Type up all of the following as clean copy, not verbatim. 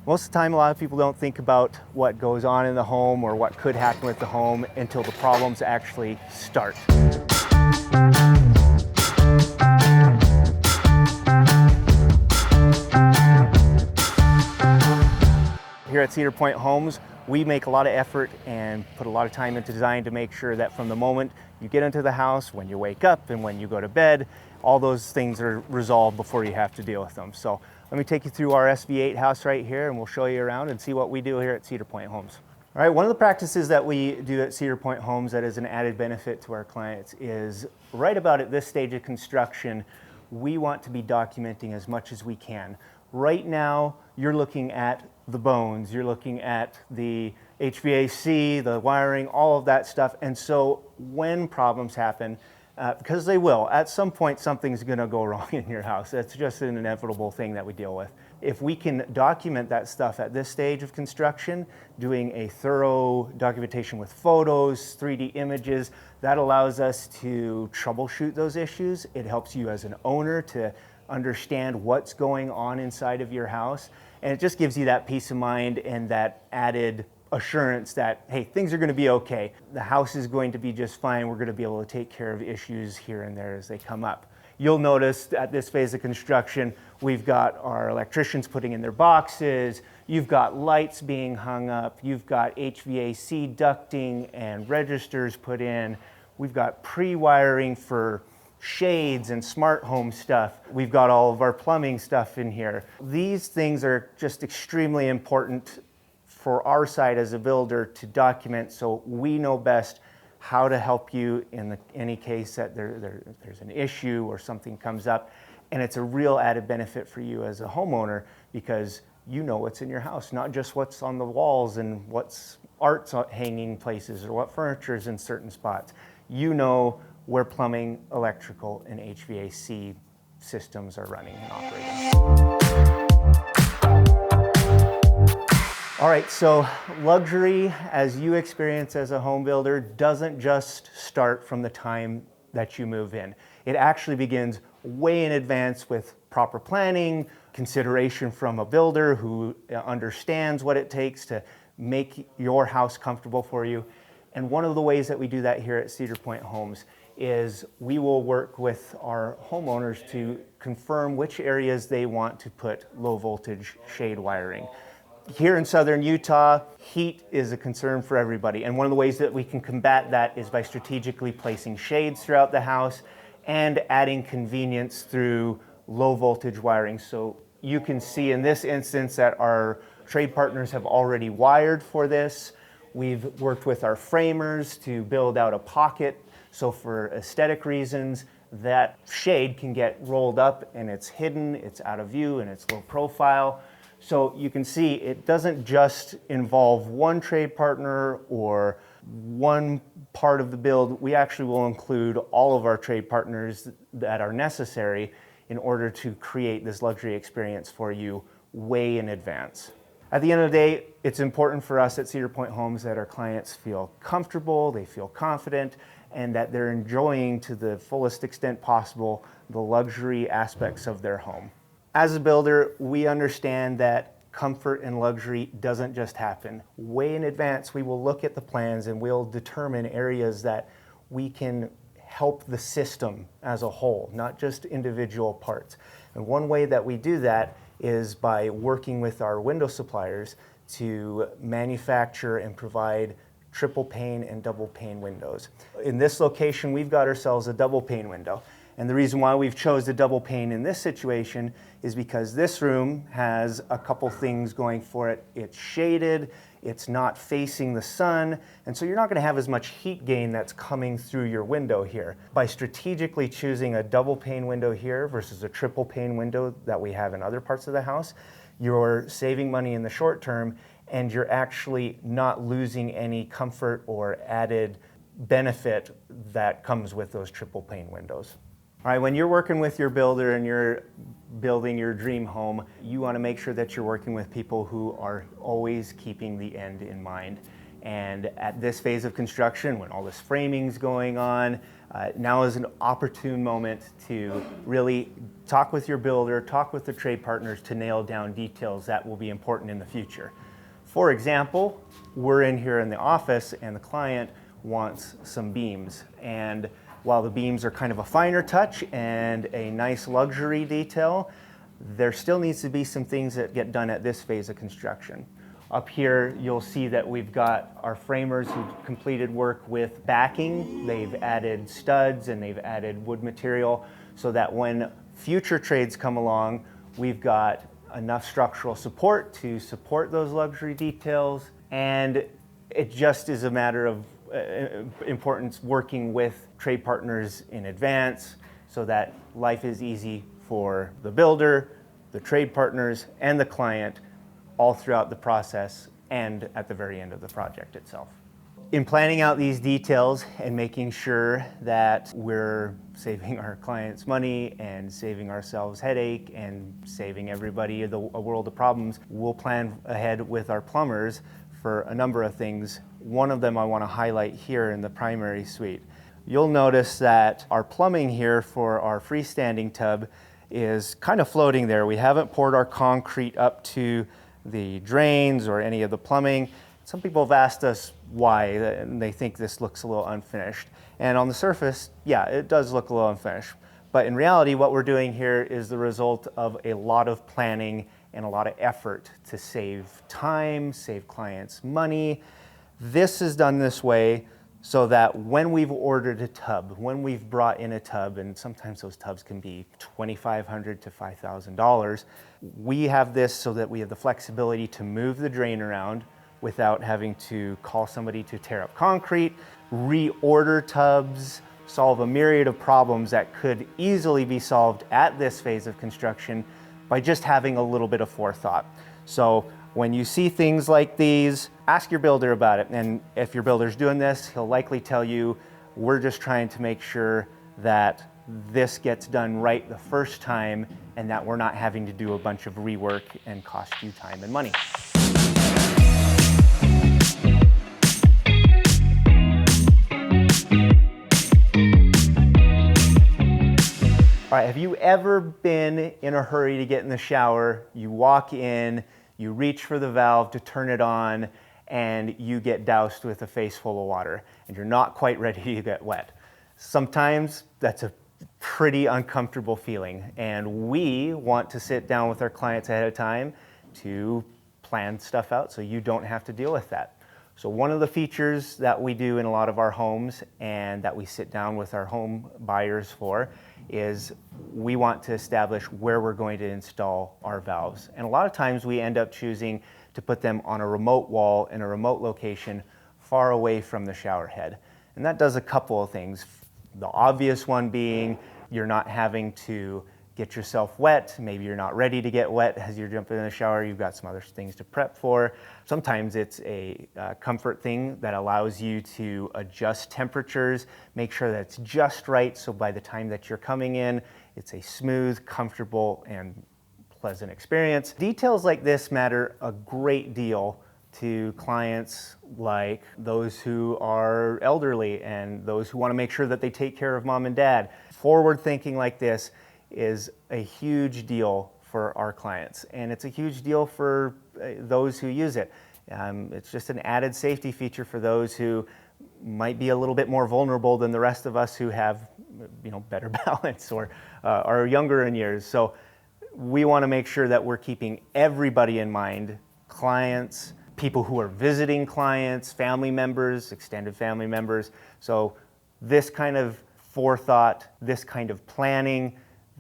Most of the time, a lot of people don't think about what goes on in the home or what could happen with the home until the problems actually start. Here at Cedar Point Homes, we make a lot of effort and put a lot of time into design to make sure that from the moment you get into the house, when you wake up and when you go to bed, all those things are resolved before you have to deal with them. So let me take you through our SV8 house right here and we'll show you around and see what we do here at Cedar Point Homes. All right, one of the practices that we do at Cedar Point Homes that is an added benefit to our clients is right about at this stage of construction, we want to be documenting as much as we can. Right now, you're looking at the bones, you're looking at the HVAC, the wiring, all of that stuff. And so when problems happen, because they will, at some point something's gonna go wrong in your house. That's just an inevitable thing that we deal with. If we can document that stuff at this stage of construction, doing a thorough documentation with photos, 3D images, that allows us to troubleshoot those issues. It helps you as an owner to understand what's going on inside of your house. And it just gives you that peace of mind and that added assurance that, hey, things are gonna be okay. The house is going to be just fine. We're gonna be able to take care of issues here and there as they come up. You'll notice at this phase of construction, we've got our electricians putting in their boxes, you've got lights being hung up, you've got HVAC ducting and registers put in, we've got pre-wiring for shades and smart home stuff. We've got all of our plumbing stuff in here. These things are just extremely important for our side as a builder to document so we know best how to help you in any case that there's an issue or something comes up. And it's a real added benefit for you as a homeowner because you know what's in your house, not just what's on the walls and what's art's hanging places or what furniture is in certain spots. You know where plumbing, electrical, and HVAC systems are running and operating. All right, so luxury, as you experience as a home builder, doesn't just start from the time that you move in. It actually begins way in advance with proper planning, consideration from a builder who understands what it takes to make your house comfortable for you. And one of the ways that we do that here at Cedar Point Homes is we will work with our homeowners to confirm which areas they want to put low voltage shade wiring. Here in southern Utah, heat is a concern for everybody. And one of the ways that we can combat that is by strategically placing shades throughout the house and adding convenience through low voltage wiring. So you can see in this instance that our trade partners have already wired for this. We've worked with our framers to build out a pocket. So for aesthetic reasons, that shade can get rolled up and it's hidden, it's out of view, and it's low profile. So you can see it doesn't just involve one trade partner or one part of the build. We actually will include all of our trade partners that are necessary in order to create this luxury experience for you way in advance. At the end of the day, it's important for us at Cedar Point Homes that our clients feel comfortable, they feel confident, and that they're enjoying to the fullest extent possible the luxury aspects of their home. As a builder, we understand that comfort and luxury doesn't just happen. Way in advance, we will look at the plans and we'll determine areas that we can help the system as a whole, not just individual parts. And one way that we do that is by working with our window suppliers to manufacture and provide triple pane and double pane windows. In this location, we've got ourselves a double pane window. And the reason why we've chose the double pane in this situation is because this room has a couple things going for it. It's shaded, it's not facing the sun, and so you're not gonna have as much heat gain that's coming through your window here. By strategically choosing a double pane window here versus a triple pane window that we have in other parts of the house, you're saving money in the short term and you're actually not losing any comfort or added benefit that comes with those triple pane windows. All right, when you're working with your builder and you're building your dream home, you want to make sure that you're working with people who are always keeping the end in mind. And at this phase of construction, when all this framing's going on, now is an opportune moment to really talk with your builder, talk with the trade partners to nail down details that will be important in the future. For example, we're in here in the office and the client wants some beams. And while the beams are kind of a finer touch and a nice luxury detail, there still needs to be some things that get done at this phase of construction. Up here, you'll see that we've got our framers who completed work with backing. They've added studs and they've added wood material so that when future trades come along, we've got enough structural support to support those luxury details. And it just is a matter of importance working with trade partners in advance so that life is easy for the builder, the trade partners, and the client all throughout the process and at the very end of the project itself. In planning out these details and making sure that we're saving our clients money and saving ourselves headache and saving everybody a world of problems, we'll plan ahead with our plumbers for a number of things. One of them I want to highlight here in the primary suite. You'll notice that our plumbing here for our freestanding tub is kind of floating there. We haven't poured our concrete up to the drains or any of the plumbing. Some people have asked us why, and they think this looks a little unfinished. And on the surface, yeah, it does look a little unfinished. But in reality, what we're doing here is the result of a lot of planning and a lot of effort to save time, save clients money. This is done this way so that when we've ordered a tub, when we've brought in a tub, and sometimes those tubs can be $2,500 to $5,000, we have this so that we have the flexibility to move the drain around without having to call somebody to tear up concrete, reorder tubs, solve a myriad of problems that could easily be solved at this phase of construction by just having a little bit of forethought. So when you see things like these, ask your builder about it. And if your builder's doing this, he'll likely tell you, we're just trying to make sure that this gets done right the first time and that we're not having to do a bunch of rework and cost you time and money. All right, have you ever been in a hurry to get in the shower? You walk in, you reach for the valve to turn it on, and you get doused with a face full of water, and you're not quite ready to get wet. Sometimes that's a pretty uncomfortable feeling, and we want to sit down with our clients ahead of time to plan stuff out so you don't have to deal with that. So one of the features that we do in a lot of our homes and that we sit down with our home buyers for is we want to establish where we're going to install our valves. And a lot of times we end up choosing to put them on a remote wall in a remote location far away from the shower head. And that does a couple of things. The obvious one being you're not having to get yourself wet. Maybe you're not ready to get wet as you're jumping in the shower. You've got some other things to prep for. Sometimes it's a comfort thing that allows you to adjust temperatures, make sure that it's just right, so by the time that you're coming in, it's a smooth, comfortable, and pleasant experience. Details like this matter a great deal to clients like those who are elderly and those who want to make sure that they take care of mom and dad. Forward thinking like this is a huge deal for our clients, and it's a huge deal for those who use it. It's just an added safety feature for those who might be a little bit more vulnerable than the rest of us who have, better balance or are younger in years. So we want to make sure that we're keeping everybody in mind: clients, people who are visiting clients, family members, extended family members. So this kind of forethought, this kind of planning,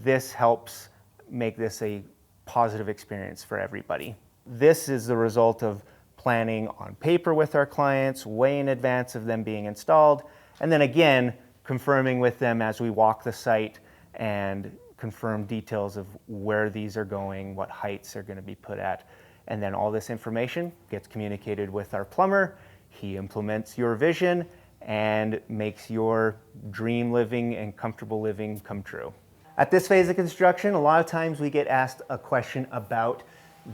this helps make this a positive experience for everybody. This is the result of planning on paper with our clients way in advance of them being installed, and then again, confirming with them as we walk the site and confirm details of where these are going, what heights are going to be put at. And then all this information gets communicated with our plumber. He implements your vision and makes your dream living and comfortable living come true. At this phase of construction, a lot of times we get asked a question about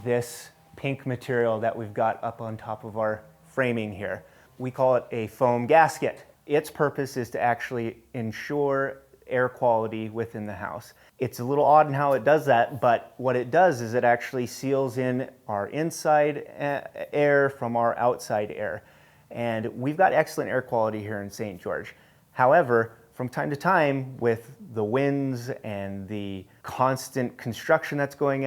this pink material that we've got up on top of our framing here. we call it a foam gasket. Its purpose is to actually ensure air quality within the house. It's a little odd in how it does that, but what it does is it actually seals in our inside air from our outside air. And we've got excellent air quality here in St. George. However, from time to time, with the winds and the constant construction that's going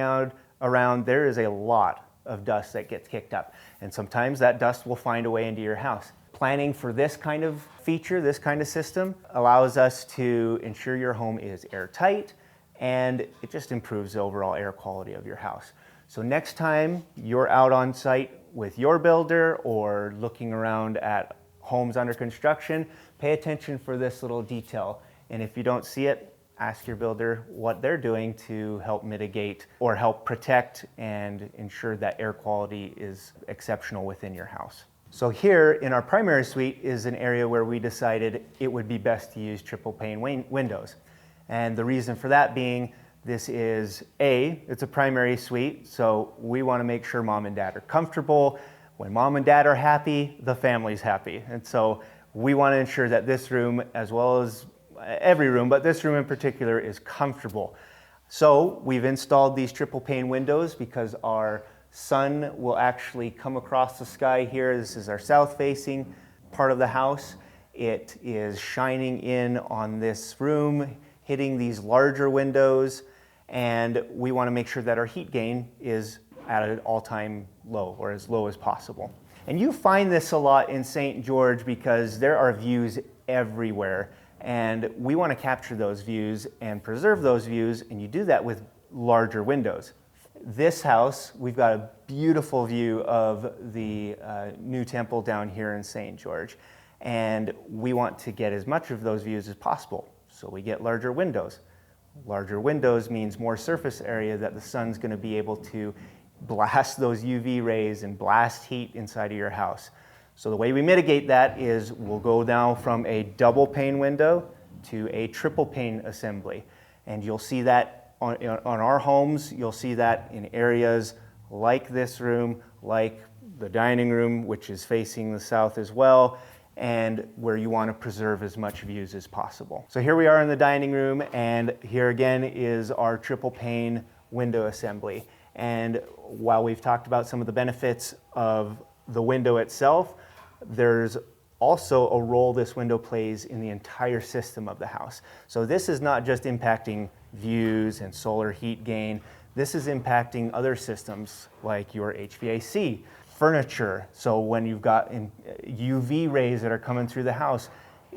around, there is a lot of dust that gets kicked up. And sometimes that dust will find a way into your house. Planning for this kind of feature, this kind of system, allows us to ensure your home is airtight, and it just improves the overall air quality of your house. So next time you're out on site with your builder or looking around at homes under construction, pay attention for this little detail. And if you don't see it, ask your builder what they're doing to help mitigate or help protect and ensure that air quality is exceptional within your house. So here in our primary suite is an area where we decided it would be best to use triple pane windows. And the reason for that being, this is it's a primary suite, so we want to make sure mom and dad are comfortable. When mom and dad are happy, the family's happy. And so we want to ensure that this room, as well as every room, but this room in particular, is comfortable. So we've installed these triple pane windows because our sun will actually come across the sky here. This is our south-facing part of the house. It is shining in on this room, hitting these larger windows, and we want to make sure that our heat gain is at an all-time low, or as low as possible. And you find this a lot in St. George because there are views everywhere, and we want to capture those views and preserve those views, and you do that with larger windows. This house, we've got a beautiful view of the new temple down here in St. George, and we want to get as much of those views as possible, so we get larger windows. Larger windows means more surface area that the sun's going to be able to blast those UV rays and blast heat inside of your house. So the way we mitigate that is we'll go now from a double pane window to a triple pane assembly, and you'll see that on our homes. You'll see that in areas like this room, like the dining room, which is facing the south as well, and where you want to preserve as much views as possible. So here we are in the dining room, and here again is our triple pane window assembly. And while we've talked about some of the benefits of the window itself, there's also a role this window plays in the entire system of the house. So this is not just impacting views and solar heat gain. This is impacting other systems like your HVAC, furniture. So when you've got UV rays that are coming through the house,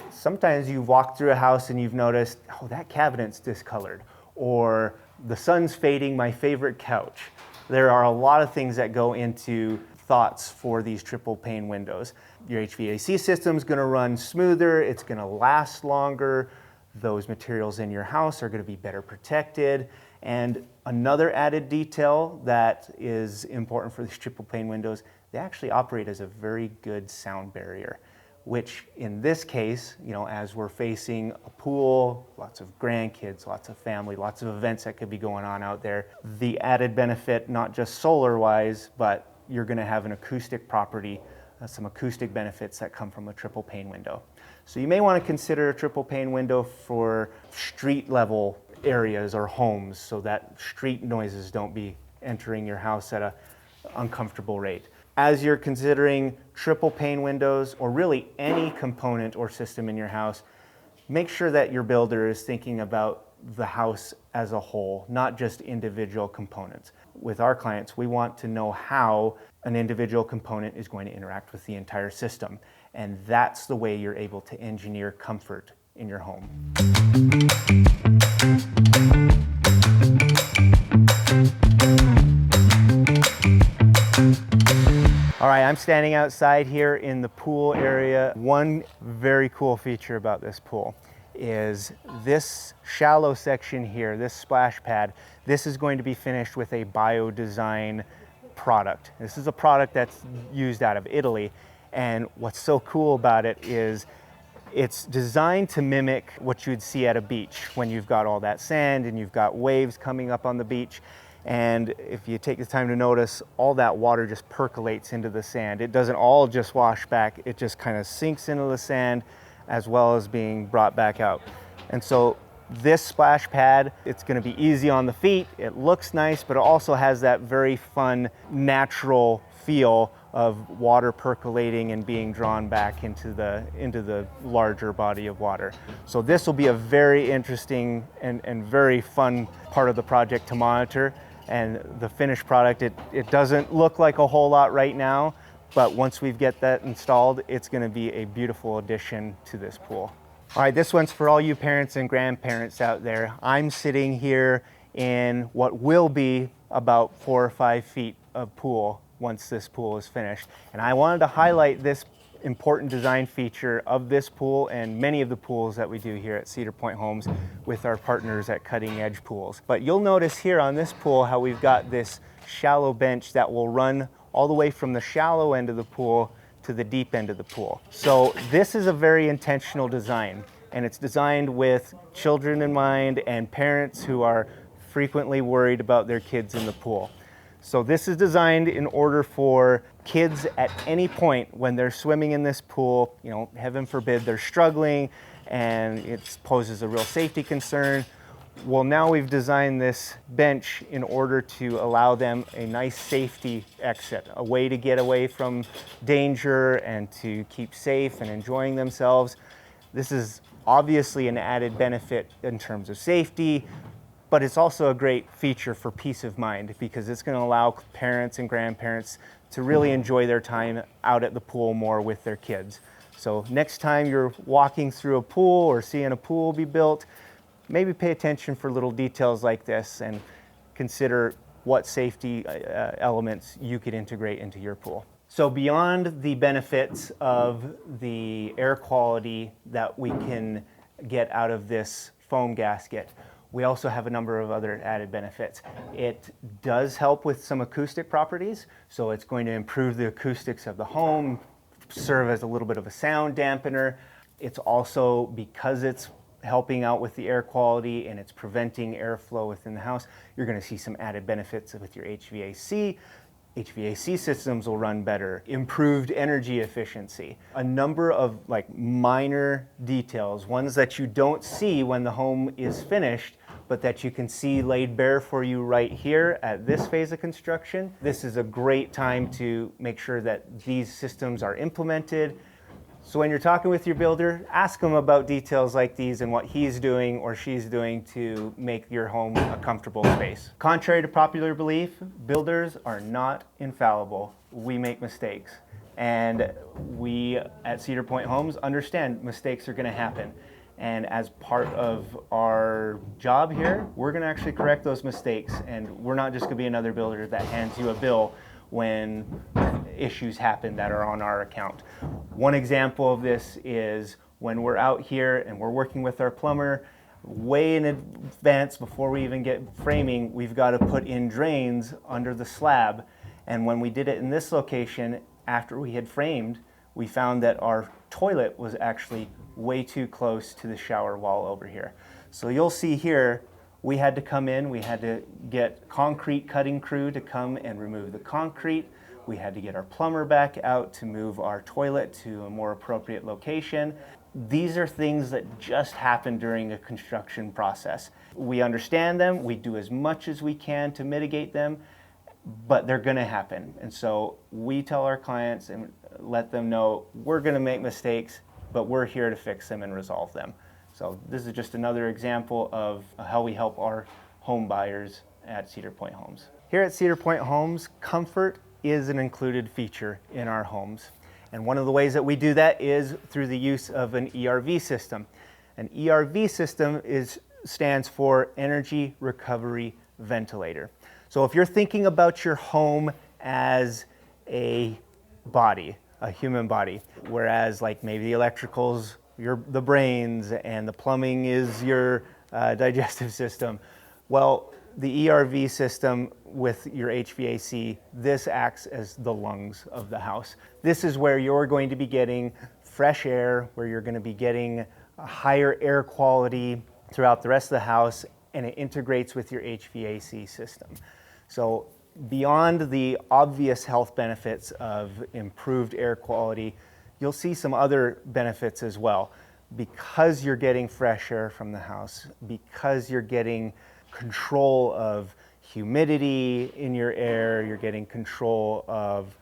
sometimes you've walked through a house and you've noticed, oh, that cabinet's discolored, or the sun's fading my favorite couch. There are a lot of things that go into thoughts for these triple pane windows. Your HVAC system's going to run smoother, it's going to last longer, those materials in your house are going to be better protected. And another added detail that is important for these triple pane windows, they actually operate as a very good sound barrier, which in this case, as we're facing a pool, lots of grandkids, lots of family, lots of events that could be going on out there, the added benefit, not just solar-wise, but you're going to have an acoustic property, some acoustic benefits that come from a triple pane window. So you may want to consider a triple pane window for street level areas or homes so that street noises don't be entering your house at an uncomfortable rate. As you're considering triple pane windows, or really any component or system in your house, make sure that your builder is thinking about the house as a whole, not just individual components. With our clients, we want to know how an individual component is going to interact with the entire system. And that's the way you're able to engineer comfort in your home. All right, I'm standing outside here in the pool area. One very cool feature about this pool is this shallow section here, this splash pad, this is going to be finished with a bio-design product. This is a product that's used out of Italy, and what's so cool about it is it's designed to mimic what you'd see at a beach when you've got all that sand and you've got waves coming up on the beach. And if you take the time to notice, all that water just percolates into the sand. It doesn't all just wash back, it just kind of sinks into the sand as well as being brought back out. And so this splash pad, it's going to be easy on the feet, it looks nice, but it also has that very fun, natural feel of water percolating and being drawn back into the larger body of water. So this will be a very interesting and very fun part of the project to monitor. And the finished product, it doesn't look like a whole lot right now, but once we get that installed, it's going to be a beautiful addition to this pool. All right, this one's for all you parents and grandparents out there. I'm sitting here in what will be about 4 or 5 feet of pool once this pool is finished. And I wanted to highlight this important design feature of this pool and many of the pools that we do here at Cedar Point Homes with our partners at Cutting Edge Pools. But you'll notice here on this pool how we've got this shallow bench that will run all the way from the shallow end of the pool to the deep end of the pool. So this is a very intentional design, and it's designed with children in mind and parents who are frequently worried about their kids in the pool. So this is designed in order for kids at any point when they're swimming in this pool, you know, heaven forbid they're struggling and it poses a real safety concern. Well, now we've designed this bench in order to allow them a nice safety exit, a way to get away from danger and to keep safe and enjoying themselves. This is obviously an added benefit in terms of safety, but it's also a great feature for peace of mind because it's going to allow parents and grandparents to really enjoy their time out at the pool more with their kids. So next time you're walking through a pool or seeing a pool be built, maybe pay attention for little details like this and consider what safety elements you could integrate into your pool. So beyond the benefits of the air quality that we can get out of this foam gasket, we also have a number of other added benefits. It does help with some acoustic properties, so it's going to improve the acoustics of the home, serve as a little bit of a sound dampener. It's also, because it's helping out with the air quality and it's preventing airflow within the house, you're going to see some added benefits with your HVAC. HVAC systems will run better, improved energy efficiency, a number of minor details, ones that you don't see when the home is finished, but that you can see laid bare for you right here at this phase of construction. This is a great time to make sure that these systems are implemented. So when you're talking with your builder, ask them about details like these and what he's doing or she's doing to make your home a comfortable space. Contrary to popular belief, builders are not infallible. We make mistakes. And we at Cedar Point Homes understand mistakes are going to happen. And as part of our job here, we're going to actually correct those mistakes. And we're not just going to be another builder that hands you a bill when issues happen that are on our account. One example of this is when we're out here and we're working with our plumber, way in advance before we even get framing, we've got to put in drains under the slab. And when we did it in this location, after we had framed, we found that our toilet was actually way too close to the shower wall over here. So you'll see here, we had to come in, we had to get concrete cutting crew to come and remove the concrete. We had to get our plumber back out to move our toilet to a more appropriate location. These are things that just happen during a construction process. We understand them, we do as much as we can to mitigate them, but they're gonna happen. And so we tell our clients and let them know we're gonna make mistakes, but we're here to fix them and resolve them. So this is just another example of how we help our home buyers at Cedar Point Homes. Here at Cedar Point Homes, comfort is an included feature in our homes. And one of the ways that we do that is through the use of an ERV system. An ERV system stands for Energy Recovery Ventilator. So if you're thinking about your home as a body, a human body, whereas like maybe the electricals, the brains, and the plumbing is your digestive system, well, the ERV system with your HVAC, this acts as the lungs of the house. This is where you're going to be getting fresh air, where you're going to be getting a higher air quality throughout the rest of the house, and it integrates with your HVAC system. So beyond the obvious health benefits of improved air quality, you'll see some other benefits as well. Because you're getting fresh air from the house, because you're getting control of humidity in your air, you're getting control of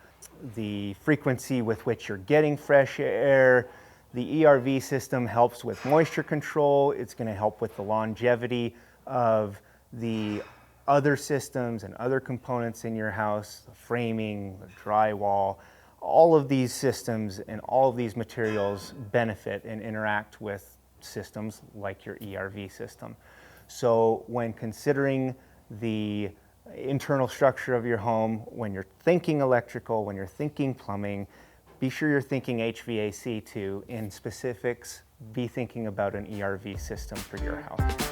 the frequency with which you're getting fresh air. The ERV system helps with moisture control. It's going to help with the longevity of the other systems and other components in your house, the framing, the drywall. All of these systems and all of these materials benefit and interact with systems like your ERV system. So when considering the internal structure of your home, when you're thinking electrical, when you're thinking plumbing, be sure you're thinking HVAC too. In specifics, be thinking about an ERV system for your house.